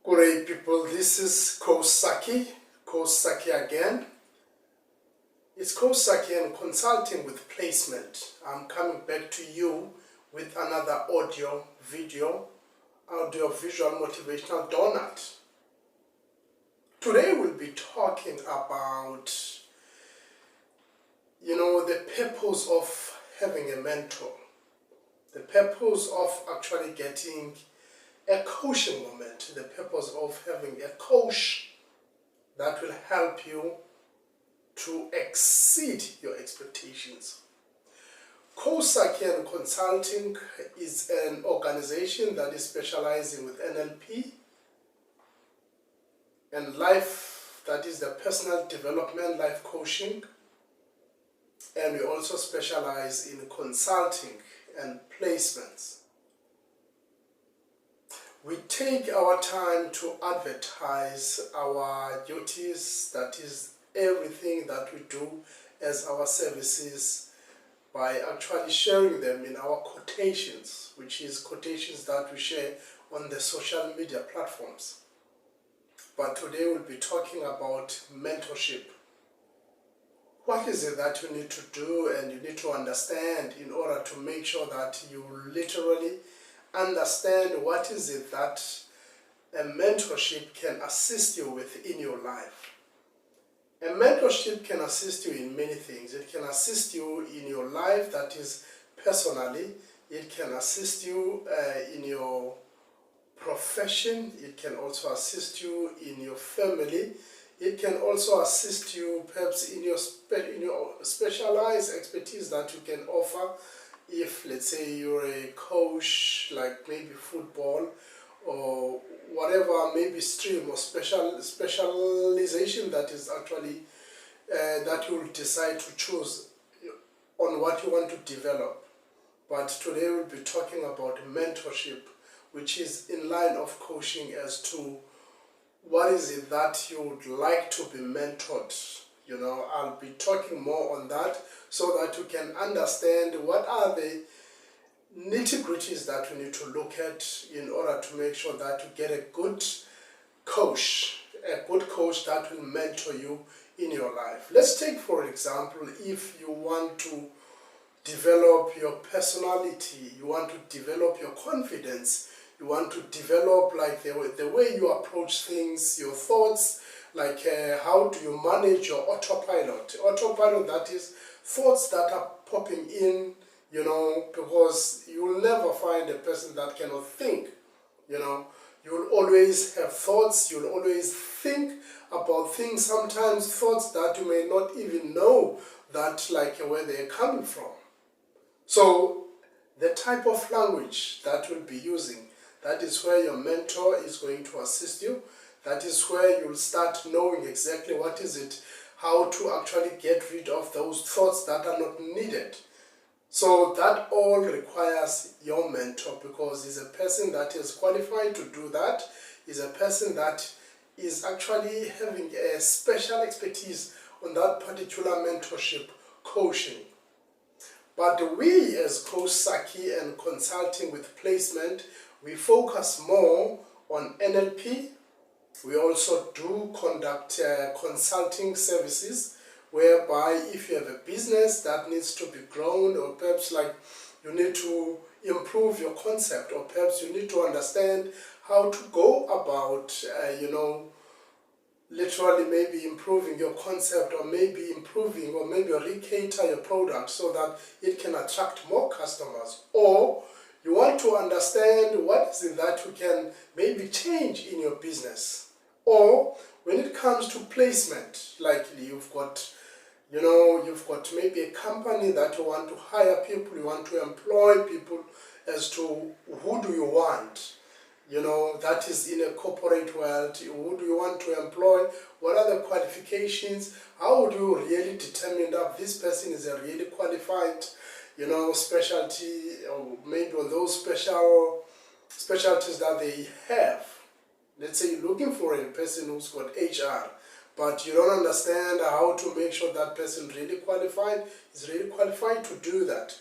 Great people, this is Coach Saki again. It's Coach Saki and Consulting with Placement. I'm coming back to you with another audio visual motivational donut. Today we'll be talking about, the purpose of having a mentor. The purpose of actually getting a coaching moment, the purpose of having a coach that will help you to exceed your expectations. Coach Saki and Consulting is an organization that is specializing with NLP and life, that is the personal development, life coaching, and we also specialize in consulting and placements. We take our time to advertise our duties, that is everything that we do as our services, by actually sharing them in our quotations, which is quotations that we share on the social media platforms. But today we'll be talking about mentorship. What is it that you need to do and you need to understand in order to make sure that you literally understand what is it that a mentorship can assist you with in your life. A mentorship can assist you in many things. It can assist you in your life, that is personally. It can assist you in your profession. It can also assist you in your family. It can also assist you perhaps in your specialized expertise that you can offer. If, let's say, you're a coach, like maybe football or whatever, maybe stream or specialization that is actually, that you'll decide to choose on what you want to develop. But today we'll be talking about mentorship, which is in line of coaching as to what is it that you would like to be mentored. I'll be talking more on that so that you can understand what are the nitty-gritties that we need to look at in order to make sure that you get a good coach that will mentor you in your life. Let's take, for example, if you want to develop your personality, you want to develop your confidence, you want to develop like the way you approach things, your thoughts, like how do you manage your autopilot? Autopilot, that is thoughts that are popping in, because you will never find a person that cannot think. You will always have thoughts, you'll always think about things, sometimes thoughts that you may not even know that where they're coming from. So the type of language that you'll be using, that is where your mentor is going to assist you. That is where you'll start knowing exactly what is it, how to actually get rid of those thoughts that are not needed. So that all requires your mentor, because he's a person that is qualified to do that. He's a person that is actually having a special expertise on that particular mentorship coaching. But we as Coach Saki and Consulting with Placement, we focus more on NLP. We also do conduct consulting services, whereby if you have a business that needs to be grown, or perhaps you need to improve your concept, or perhaps you need to understand how to go about, literally maybe improving your concept, or maybe improving or maybe re-cater your product so that it can attract more customers, or you want to understand what is it that you can maybe change in your business. Or when it comes to placement, likely you've got maybe a company that you want to hire people, you want to employ people, as to who do you want, that is in a corporate world, who do you want to employ, what are the qualifications, how would you really determine that this person is a really qualified, specialty, or maybe on those specialties that they have. Let's say you're looking for a person who's got HR, but you don't understand how to make sure that person is really qualified to do that.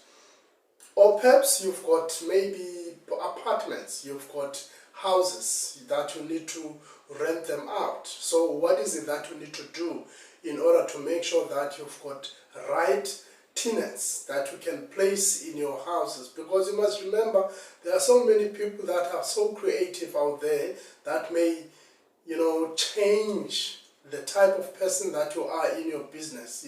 Or perhaps you've got maybe apartments, you've got houses that you need to rent them out. So what is it that you need to do in order to make sure that you've got right tenants that you can place in your houses? Because you must remember, there are so many people that are so creative out there that may, change the type of person that you are in your business,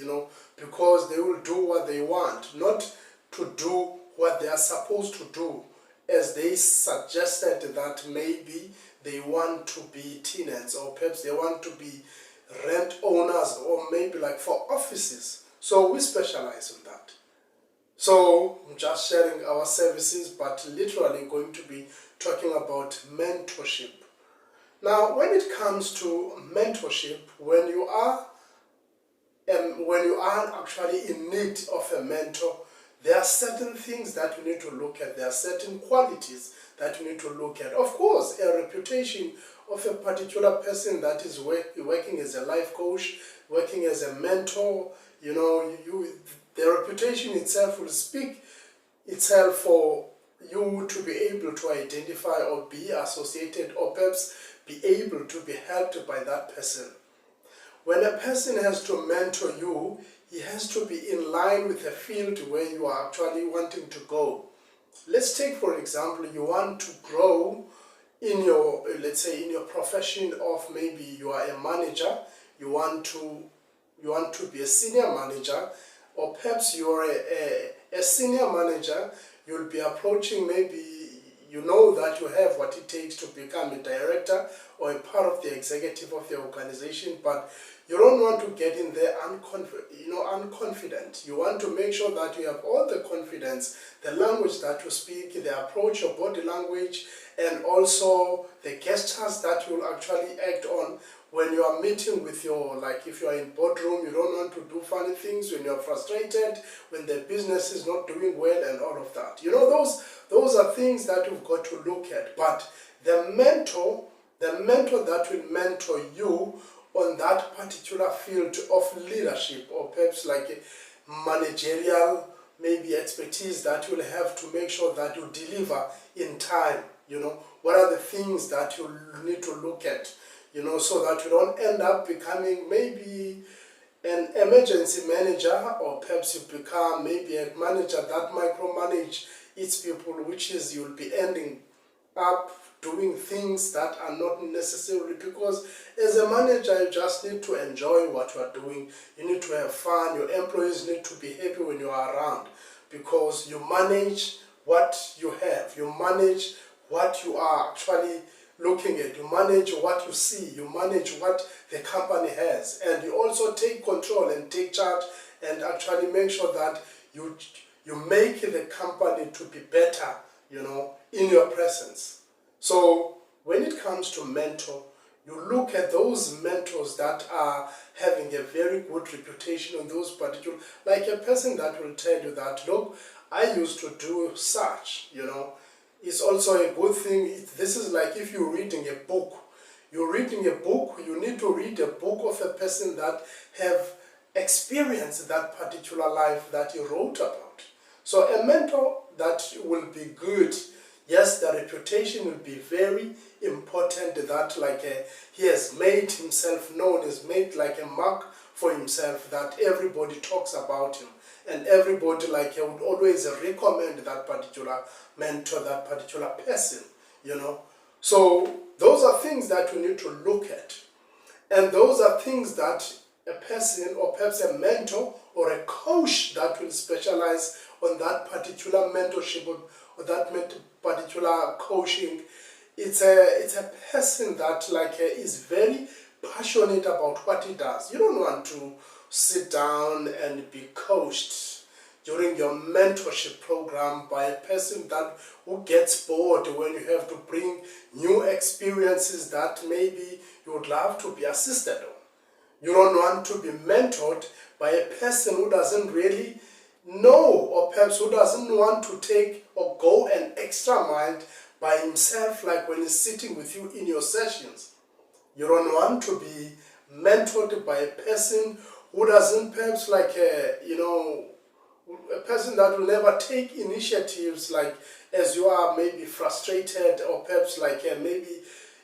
because they will do what they want, not to do what they are supposed to do, as they suggested that maybe they want to be tenants, or perhaps they want to be rent owners, or maybe like for offices. So we specialize in that. So I'm just sharing our services, but literally going to be talking about mentorship. Now, when it comes to mentorship, when you are actually in need of a mentor, there are certain things that you need to look at. There are certain qualities that you need to look at. Of course, a reputation of a particular person that is working as a life coach, working as a mentor, the reputation itself will speak itself for you to be able to identify or be associated, or perhaps be able to be helped by that person. When a person has to mentor you, he has to be in line with the field where you are actually wanting to go. Let's take, for example, you want to grow in your, let's say, in your profession of, maybe you are a manager, you want to be a senior manager, or perhaps you are a senior manager. You'll be approaching, maybe you know that you have what it takes to become a director or a part of the executive of the organization, but you don't want to get in there unconfident. You want to make sure that you have all the confidence, the language that you speak, the approach, your body language, and also the gestures that you'll actually act on when you are meeting with your, like if you are in boardroom, you don't want to do funny things when you're frustrated, when the business is not doing well, and all of that. Those are things that you've got to look at. But the mentor that will mentor you on that particular field of leadership, or perhaps like a managerial maybe expertise that you'll have to make sure that you deliver in time. What are the things that you need to look at, so that you don't end up becoming maybe an emergency manager, or perhaps you become maybe a manager that micromanage its people, which is you'll be ending up doing things that are not necessarily, because as a manager you just need to enjoy what you are doing. You need to have fun. Your employees need to be happy when you are around, because you manage what you have, you manage what you are actually looking at, you manage what you see, you manage what the company has, and you also take control and take charge and actually make sure that you make the company to be better, in your presence. So when it comes to mentor, you look at those mentors that are having a very good reputation on those particular, like a person that will tell you that, look, I used to do such, It's also a good thing. This is like if you're reading a book. You're reading a book, you need to read a book of a person that have experienced that particular life that he wrote about. So a mentor that will be good, yes, the reputation will be very important, that he has made himself known, has made like a mark for himself, that everybody talks about him. And everybody would always recommend that particular mentor, that particular person, So those are things that we need to look at. And those are things that a person, or perhaps a mentor or a coach that will specialize on that particular mentorship or that particular coaching, it's a person that is very passionate about what he does. You don't want to sit down and be coached during your mentorship program by a person who gets bored when you have to bring new experiences that maybe you would love to be assisted on. You don't want to be mentored by a person who doesn't really know, or perhaps who doesn't want to take or go an extra mile by himself, like when he's sitting with you in your sessions. You don't want to be mentored by a person who doesn't perhaps a person that will never take initiatives, like as you are maybe frustrated, or perhaps like maybe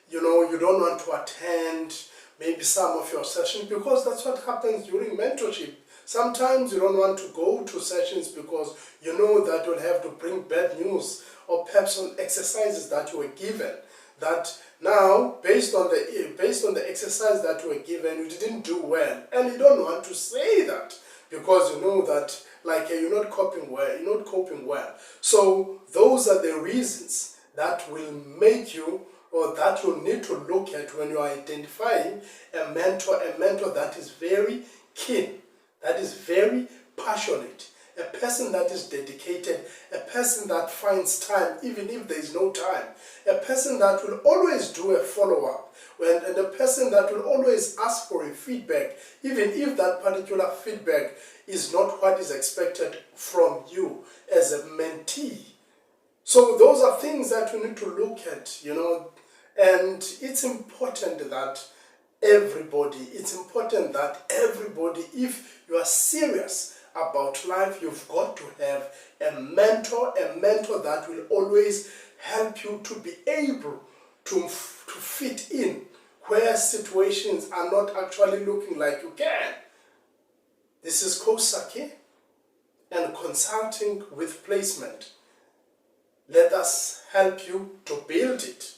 you don't want to attend maybe some of your sessions, because that's what happens during mentorship. Sometimes you don't want to go to sessions because you know that you'll have to bring bad news, or perhaps on exercises that you were given, that now based on the exercise that you were given, you didn't do well, and you don't want to say that because you know that like you're not coping well. So those are the reasons that will make you, or that you need to look at when you are identifying a mentor that is very keen, that is very passionate, a person that is dedicated, a person that finds time even if there is no time, a person that will always do a follow-up, and a person that will always ask for a feedback even if that particular feedback is not what is expected from you as a mentee. So those are things that you need to look at, and it's important that everybody, if you are serious about life, you've got to have a mentor that will always help you to be able to fit in where situations are not actually looking like you can. This is Coach Saki and Consulting with Placement. Let us help you to build it.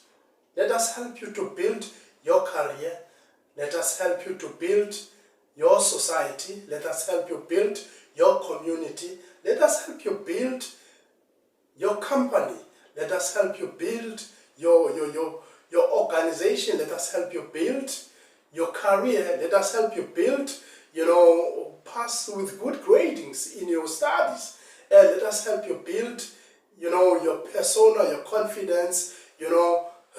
Let us help you to build your career. Let us help you to build your society. Let us help you build your community. Let us help you build your company. Let us help you build your organization. Let us help you build your career. Let us help you build, pass with good gradings in your studies. And let us help you build, your persona, your confidence,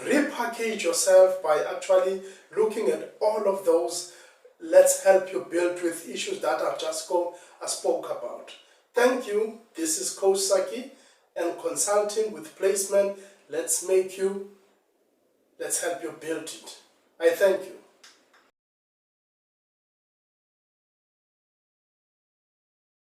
repackage yourself by actually looking at all of those. Let's help you build with issues that I spoke about. Thank you. This is Coach Saki and Consulting with Placement. Let's help you build it. I thank you.